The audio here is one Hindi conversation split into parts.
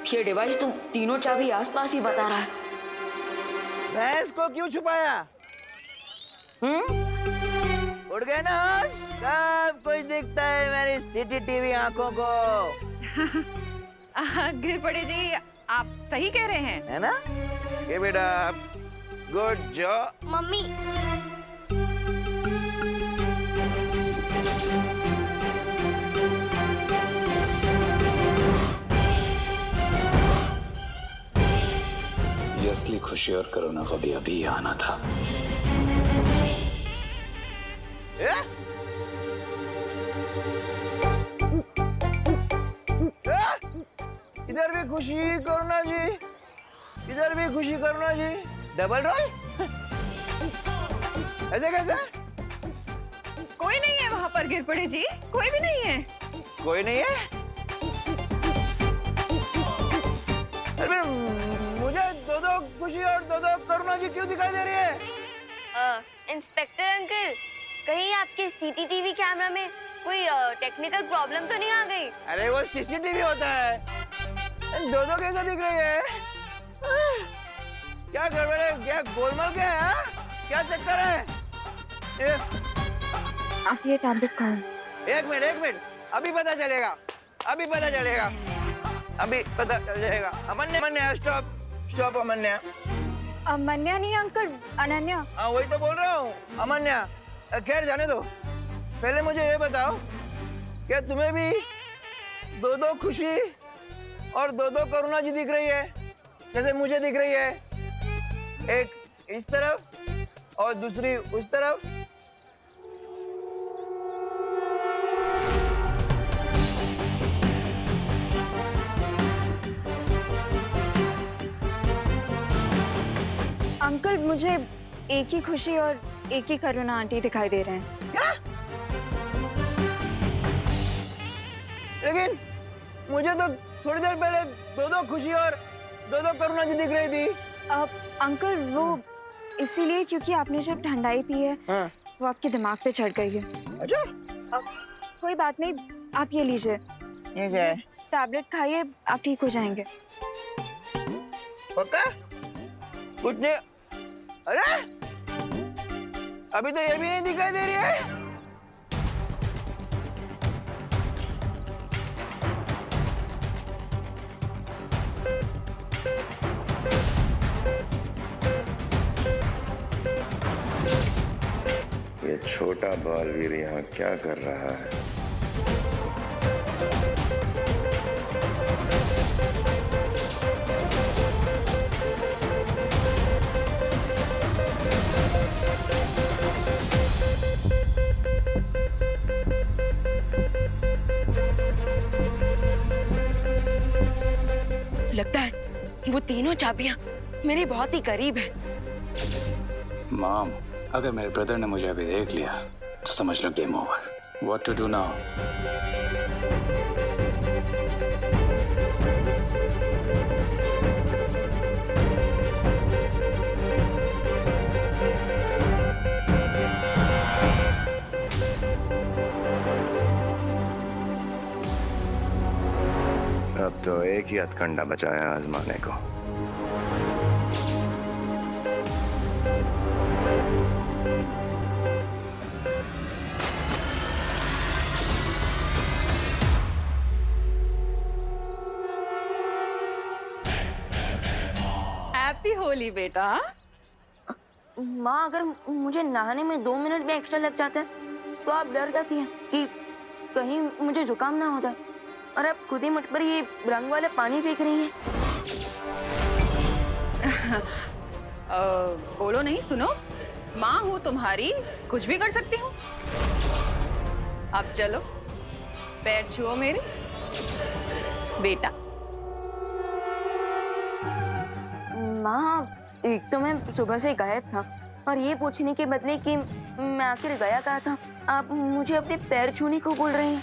ये डिवाइस तो तीनों चाबी आसपास ही बता रहा है। मैं इसको क्यों छुपाया? उड़ गए ना होश? सब कुछ दिखता है मेरी सीसीटीवी आंखों को। घिरपड़े जी, आप सही कह रहे हैं, है ना? ये बेटा गुड जॉब। मम्मी ये असली खुशी और कोरोना को भी अभी आना था। इधर भी खुशी करुणा जी, इधर भी खुशी करुणा जी। Double role? ऐसे कैसे? कोई नहीं है वहाँ पर घिरपड़े जी, कोई भी नहीं है। कोई नहीं है? अरे मुझे दो खुशी और दो करुणा जी क्यों दिखाई दे रही है? इंस्पेक्टर अंकल, कहीं आपके सीसीटीवी कैमरा में कोई टेक्निकल प्रॉब्लम तो नहीं आ गई? अरे वो सीसीटीवी होता है। दो कैसे दिख रही है? क्या गड़बड़ है? क्या गोलमाल क्या है? क्या चक्कर है? आप ये टैबलेट खाओ। एक मिनट, अभी पता चलेगा, अभी पता चलेगा, अभी पता चल जाएगा। अमन्या स्टॉप अमन्या। अमन्या नहीं अंकल, अनन्या। हाँ वही तो बोल रहा हूँ, अमन्या। खैर जाने दो, पहले मुझे ये बताओ, क्या तुम्हें भी दो खुशी और दो करुणा जी दिख रही है जैसे मुझे दिख रही है? एक इस तरफ और दूसरी उस तरफ। अंकल मुझे एक ही खुशी और एक ही करुणा आंटी दिखाई दे रहे हैं। क्या? लेकिन मुझे तो थोड़ी देर पहले दो खुशी और दो करुणा जी दिख रही थी। अंकल वो इसीलिए क्योंकि आपने जब ठंडाई पी है हाँ। वो आपके दिमाग पे चढ़ गई है। अच्छा कोई बात नहीं, आप ये लीजिए, ये क्या है? टैबलेट खाइए, आप ठीक हो जाएंगे। पक्का? कुछ नहीं? अरे अभी तो ये भी नहीं दिखाई दे रही है। ये छोटा बालवीर यहाँ क्या कर रहा है? लगता है वो तीनों चाबियां मेरे बहुत ही करीब है। मॉम, अगर मेरे ब्रदर ने मुझे अभी देख लिया तो समझ लो game over. What to do now? अब तो एक ही हथकंडा बचा है आजमाने को। हैप्पी होली बेटा। माँ, अगर मुझे नहाने में 2 मिनट भी एक्स्ट्रा लग जाते हैं तो आप डर जाती हैं कि कहीं मुझे जुकाम ना हो जाए, और आप खुद ही मुझ पर ये रंग वाले पानी फेंक रही हैं। बोलो नहीं, सुनो, माँ हूँ तुम्हारी, कुछ भी कर सकती हूँ। अब चलो, पैर छुओ मेरे बेटा। माँ, एक तो मैं सुबह से गायब था, और ये पूछने के बदले कि मैं आखिर गया कहाँ था, आप मुझे अपने पैर छूने को बोल रही हैं।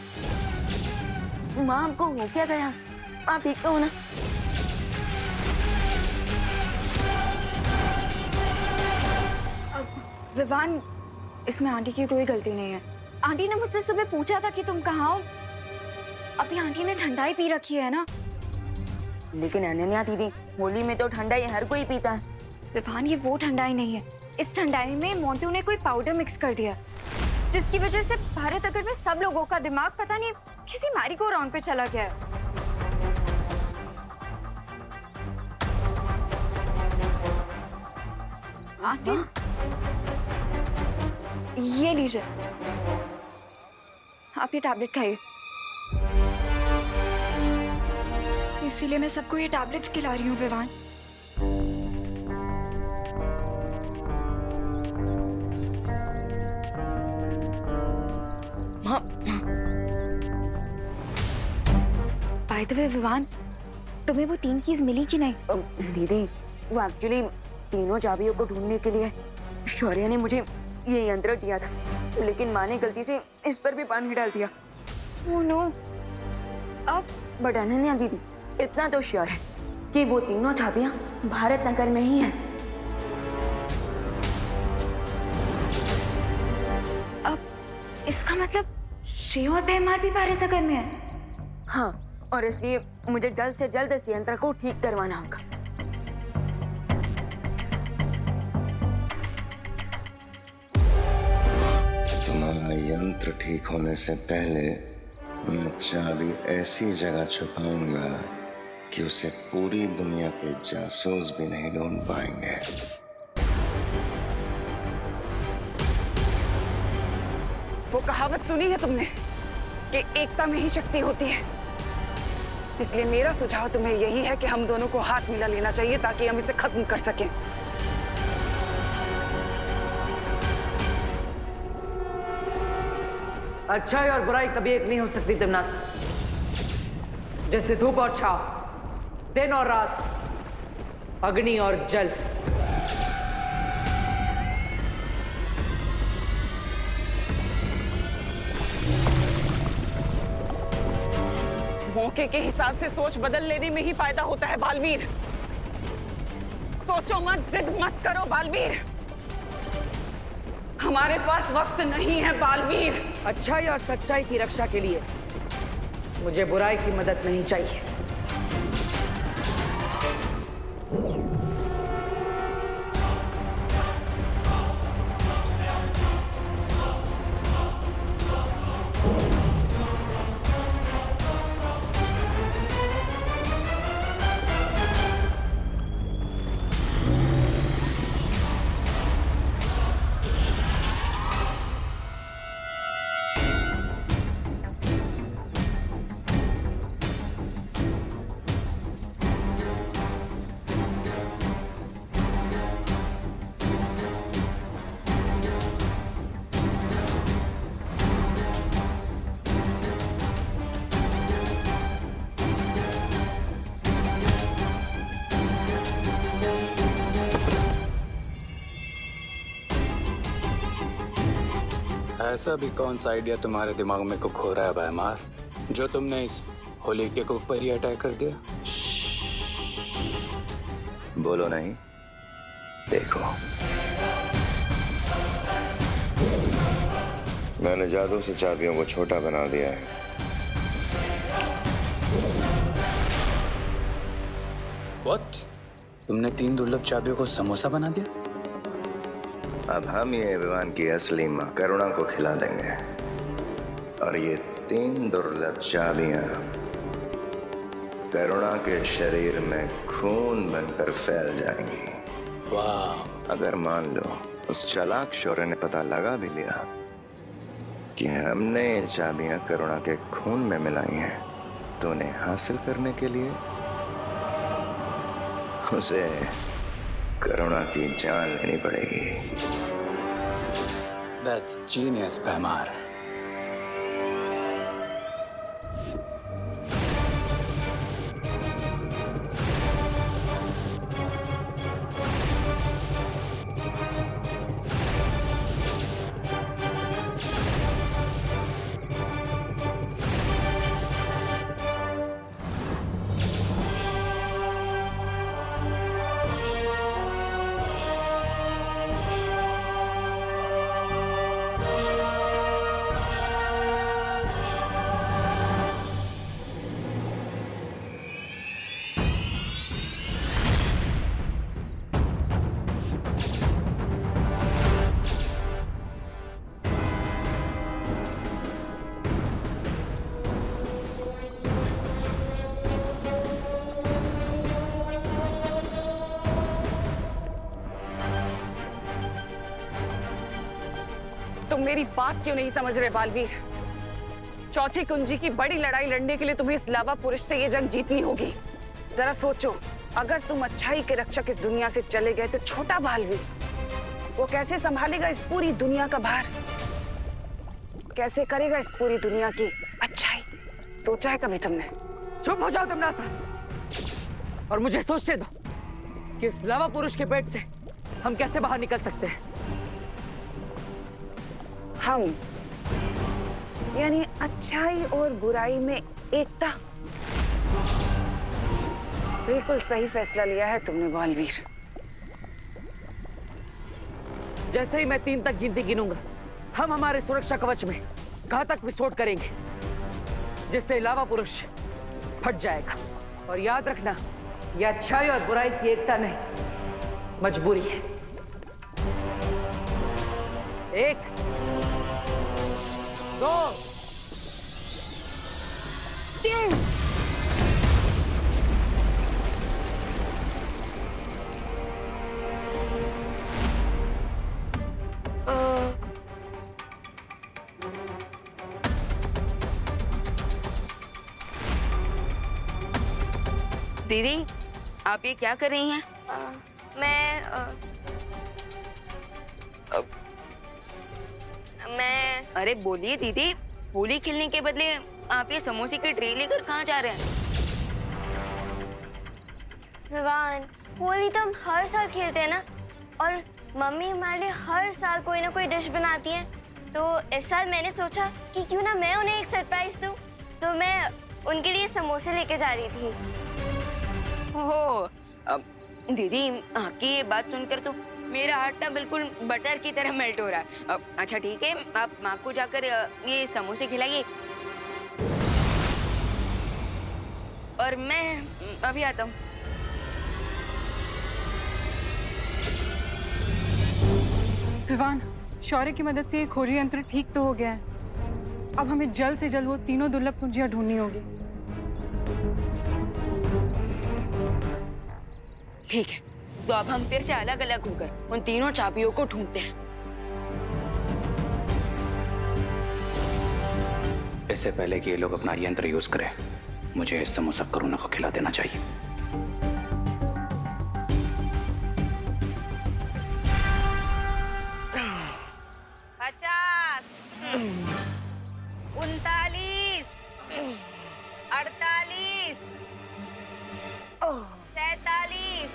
माँ, आपको हो क्या गया? आप ठीक तो हो ना? विवान, इसमें आंटी की कोई गलती नहीं है। आंटी ने मुझसे सुबह पूछा था कि तुम कहाँ हो। अभी आंटी ने ठंडाई पी रखी है ना, लेकिन अनन्या दीदी, होली में तो ठंडाई हर कोई पीता है। विवान, ये वो ठंडाई नहीं है। इस ठंडाई में मोंटू ने कोई पाउडर मिक्स कर दिया, जिसकी वजह से भारत नगर में सब लोगों का दिमाग पता नहीं किसी मैरी गो राउंड पे चला गया है। आंटी, ये लीजिए, आप ये टैबलेट खाइए। इसीलिए मैं सबको ये टैबलेट्स खिला रही हूँ Vivaan. By the way Vivaan, तुम्हें वो 3 कीज मिली कि नहीं? दीदी, वो एक्चुअली तीनों चाबियों को ढूंढने के लिए शौर्य ने मुझे ये यंत्र दिया था, लेकिन माँ ने गलती से इस पर भी पानी डाल दिया। Oh no. अब बट अनन्या दीदी, इतना तो श्योर है कि वो तीनों चाबियां भारत नगर में ही हैं। अब इसका मतलब श्रेय और बेमार भी भारत नगर में है। हाँ, और इसलिए मुझे जल्द से जल्द इस यंत्र को ठीक करवाना होगा। तुम्हारा यंत्र ठीक होने से पहले मैं चाबी ऐसी जगह छुपाऊंगा कि उसे पूरी दुनिया के जासूस भी नहीं ढूंढ पाएंगे। वो कहावत सुनी है तुमने कि एकता में ही शक्ति होती है। इसलिए मेरा सुझाव तुम्हें यही है कि हम दोनों को हाथ मिला लेना चाहिए ताकि हम इसे खत्म कर सकें। अच्छाई और बुराई कभी एक नहीं हो सकती दिमनास। जैसे धूप और छाव, दिन और रात, अग्नि और जल। मौके के हिसाब से सोच बदल लेने में ही फायदा होता है बालवीर। सोचो मत, जिद मत करो बालवीर। हमारे पास वक्त नहीं है बालवीर। अच्छाई और सच्चाई की रक्षा के लिए मुझे बुराई की मदद नहीं चाहिए। ऐसा भी कौन सा आइडिया तुम्हारे दिमाग में को खो रहा है भैमार, जो तुमने इस होली के ऊपर ही अटैक कर दिया? बोलो नहीं, देखो। मैंने जादू से चाबियों को छोटा बना दिया है। What? तुमने 3 दुर्लभ चाबियों को समोसा बना दिया? अब हम ये विवान की असली मां करुणा को खिला देंगे और ये 3 दुर्लभ चाबियां करुणा के शरीर में खून बनकर फैल जाएंगी। वाह! अगर मान लो उस चालाक शौर्य ने पता लगा भी लिया कि हमने ये चाबियां करुणा के खून में मिलाई हैं, तो उन्हें हासिल करने के लिए उसे करुणा की जान लेनी पड़ेगी। That's genius, भैमार। तुम मेरी बात क्यों नहीं समझ रहे बालवीर? चौथी कुंजी की बड़ी लड़ाई लड़ने के लिए तुम्हें इस लावा पुरुष से ये जंग जीतनी होगी। जरा सोचो, अगर तुम अच्छाई के रक्षक इस दुनिया से चले गए तो छोटा बालवीर वो कैसे संभालेगा इस पूरी दुनिया का भार? कैसे करेगा इस पूरी दुनिया की अच्छाई? सोचा है कभी तुमने? चुप हो जाओ दमनासा और मुझे सोचने दो कि इस लावा पुरुष के पेट से हम कैसे बाहर निकल सकते हैं। हम यानी अच्छाई और बुराई में एकता। बिल्कुल सही फैसला लिया है तुमने बालवीर। जैसे ही मैं 3 तक गिनती गिनूंगा, हम हमारे सुरक्षा कवच में घातक विस्फोट करेंगे, जिससे लावा पुरुष फट जाएगा। और याद रखना, यह अच्छाई और बुराई की एकता नहीं, मजबूरी है। 1 2 3। दीदी, आप ये क्या कर रही हैं? मैं अरे बोलिए दीदी, होली खेलने के बदले आप ये समोसे की ट्रे लेकर कहाँ जा रहे हैं? विवान, होली तो हम हर साल खेलते हैं ना, और मम्मी हमारे लिए हर साल कोई ना कोई डिश बनाती है। तो इस साल मैंने सोचा कि क्यों ना मैं उन्हें एक सरप्राइज दूं। तो मैं उनके लिए समोसे लेके जा रही थी। ओह, दीदी आपकी ये बात सुनकर तो मेरा हाथ ना बिल्कुल बटर की तरह मेल्ट हो रहा है। अच्छा ठीक है, आप माँ को जाकर ये समोसे खिलाइए और मैं अभी आता हूँ। विवान, शौर्य की मदद से ये खोजी यंत्र ठीक तो हो गया है। अब हमें जल्द से जल्द वो तीनों दुर्लभ कुंजियां ढूंढनी होगी। ठीक है, तो अब हम फिर से अलग अलग होकर उन तीनों चाबियों को ढूंढते हैं। इससे पहले कि ये लोग अपना यंत्र यूज करें, मुझे इस समोसा करुणा को खिला देना चाहिए। 50 39 48 47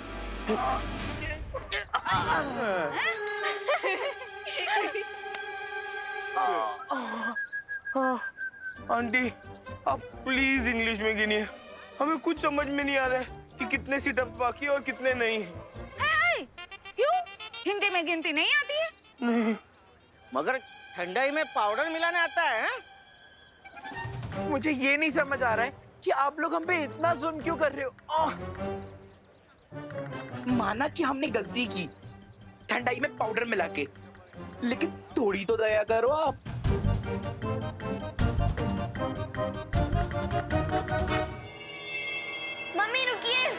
आंटी, आप प्लीज इंग्लिश में गिनिए। हमें कुछ समझ में नहीं आ रहा है कि कितने सीटअप्स बाकी है और कितने नहीं। क्यों? हिंदी में गिनती नहीं आती है? नहीं। मगर ठंडाई में पाउडर मिलाने आता है? मुझे ये नहीं समझ आ रहा है कि आप लोग हम पे इतना जुल्म क्यों कर रहे हो। माना कि हमने गलती की ठंडाई में पाउडर मिला के, लेकिन थोड़ी तो दया करो आप। मम्मी रुकिए।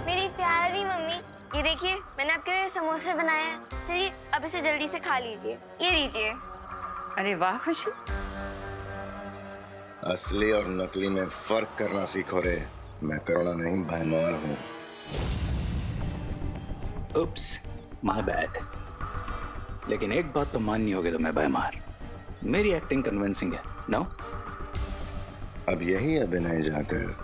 मेरी प्यारी मम्मी, ये देखिए मैंने आपके लिए समोसे बनाए हैं। चलिए अब इसे जल्दी से खा लीजिए। ये लीजिए। अरे वाह खुशी, असली और नकली में फर्क करना सीखो रे। मैं करुणा नहीं, भयमार हूँ। उप्स, माय बैड। लेकिन एक बात तो माननी होगी तुम्हें भयमार, मेरी एक्टिंग कन्विंसिंग है, नो? अब यही अभिनय जाकर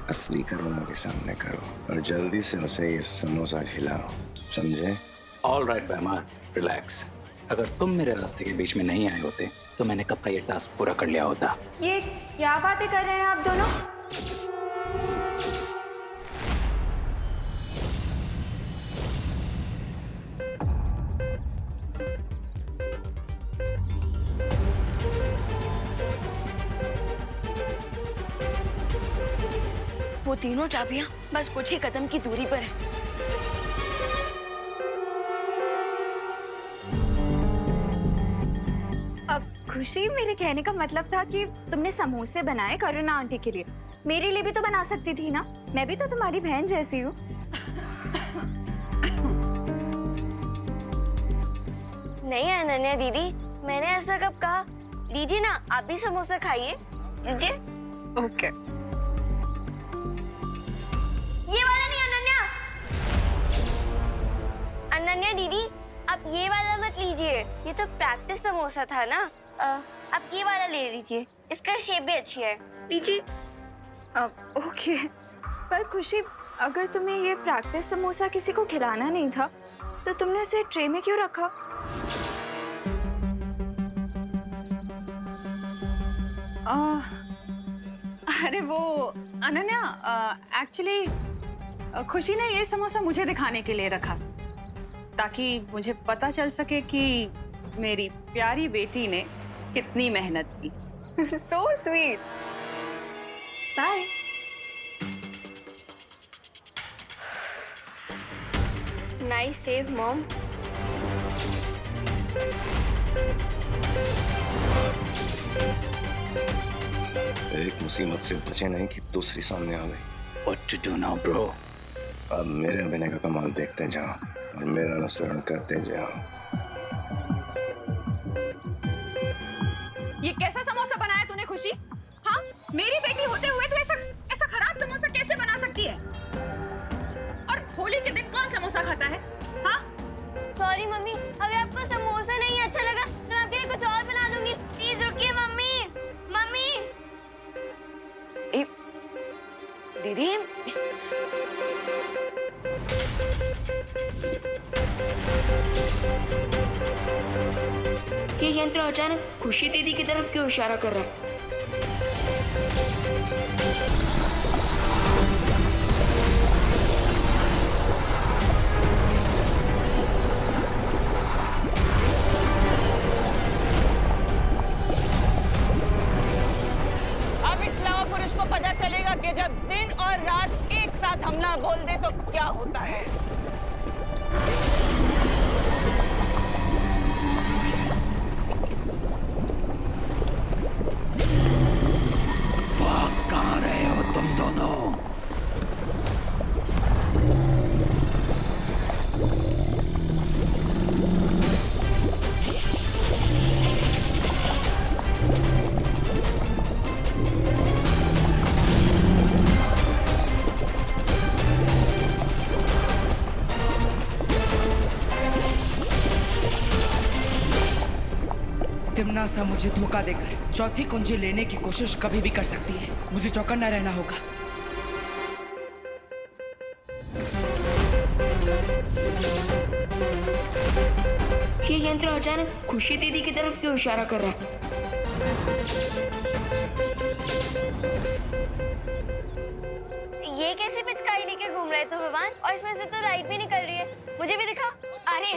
असली करुणा के सामने करो और जल्दी से उसे ये समोसा खिलाओ, समझे? ऑल राइट भयमार, रिलैक्स। अगर तुम मेरे रास्ते के बीच में नहीं आए होते तो मैंने कब का ये टास्क पूरा कर लिया होता। ये क्या बातें कर रहे हैं आप दोनों? वो तीनों चाबियां बस कुछ ही कदम की दूरी पर है। अब खुशी, मेरे कहने का मतलब था कि तुमने समोसे बनाए करुणा आंटी के लिए, मेरे लिए भी तो बना सकती थी ना। मैं भी तो तुम्हारी बहन जैसी हूँ। नहीं अनन्या दीदी, मैंने ऐसा कब कहा? लीजिए ना, आप भी समोसा खाइए, लीजिए। ओके। ये वाला नहीं अनन्या। अनन्या दीदी, आप ये वाला मत लीजिए, ये तो प्रैक्टिस समोसा था ना। आप ये वाला ले लीजिए, इसका शेप भी अच्छी है, लीजिए। ओके, पर खुशी, अगर तुम्हें ये प्रैक्टिस समोसा किसी को खिलाना नहीं था तो तुमने इसे ट्रे में क्यों रखा? अरे वो अनन्या, एक्चुअली खुशी ने ये समोसा मुझे दिखाने के लिए रखा ताकि मुझे पता चल सके कि मेरी प्यारी बेटी ने कितनी मेहनत की। So sweet. Bye. Nice save mom. एक मुसीबत से बचे नहीं कि दूसरी सामने आ गई। What to do now, bro? अब मेरे अभिनय का कमाल देखते जाओ और मेरा अनुसरण करते जाओ। ये कैसा समोसा बनाया तूने खुशी? हाँ, मेरी बेटी होते हुए तू ऐसा खराब समोसा कैसे बना सकती है? और होली के दिन कौन समोसा खाता है? हाँ? सॉरी मम्मी, अगर आपको समोसा नहीं अच्छा लगा तो मैं आपके लिए कुछ और बना दूंगी। प्लीज रुकिए मम्मी। मम्मी। ए, दीदी, ये यंत्र अचानक खुशी दीदी की तरफ क्यों इशारा कर रहा है? अब इस लावा पुरुष को पता चलेगा कि जब दिन और रात एक साथ हमला बोल दे तो क्या होता है। कहाँ रहे हो तुम दोनों? तिम्नासा मुझे धोखा देकर चौथी कुंजी लेने की कोशिश कभी भी कर सकती है। मुझे चौकन्ना रहना होगा। ये यंत्र अचानक खुशी दीदी की तरफ क्यों इशारा कर रहा है? ये कैसे पिचकारी लेके घूम रहे थे भगवान? और इसमें से तो लाइट भी निकल रही है, मुझे भी दिखाओ। अरे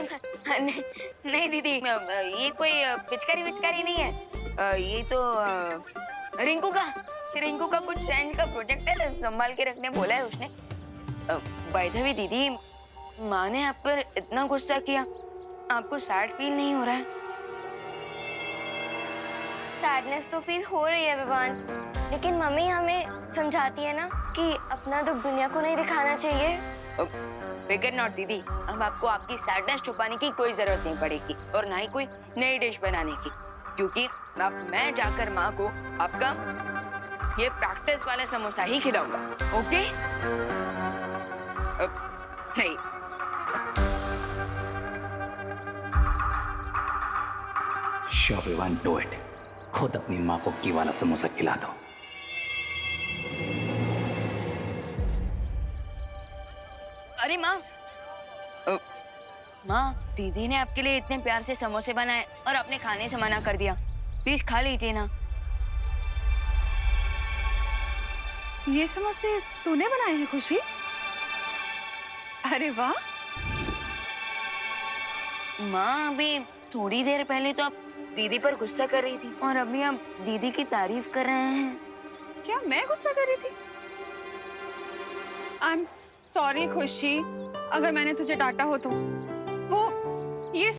नहीं दीदी, ये कोई पिचकारी नहीं है। ये तो रिंकू का कुछ साइंस का प्रोजेक्ट है, संभाल के रखने बोला है उसने। बाय द वे दीदी, माँ ने आप पर इतना गुस्सा किया, आपको सैड फील नहीं हो रहा है? सैडनेस तो फील हो रही है भगवान, लेकिन मम्मी हमें समझाती है ना कि अपना दुख दुनिया को नहीं दिखाना चाहिए। फिकर नॉट दीदी, अब आपको आपकी सैडनेस छुपाने की कोई जरूरत नहीं पड़ेगी और ना ही कोई नई डिश बनाने की, क्योंकि अब मैं जाकर माँ को आपका ये प्रैक्टिस वाला समोसा ही खिलाऊंगा। ओके? नहीं, Sure, we won't do it. खुद अपनी माँ को घी वाला समोसा खिला दो। अरे माँ, दीदी ने आपके लिए इतने प्यार से समोसे बनाए और आपने खाने से मना कर दिया। प्लीज खा लीजिए ना। ये समोसे तूने बनाए हैं खुशी? अरे वाह। माँ, अभी थोड़ी देर पहले तो आप दीदी पर गुस्सा कर रही थी और अभी आप दीदी की तारीफ कर रहे हैं। क्या मैं गुस्सा कर रही थी? आई एम सॉरी खुशी, अगर मैंने तुझे डांटा हो तो। वो ये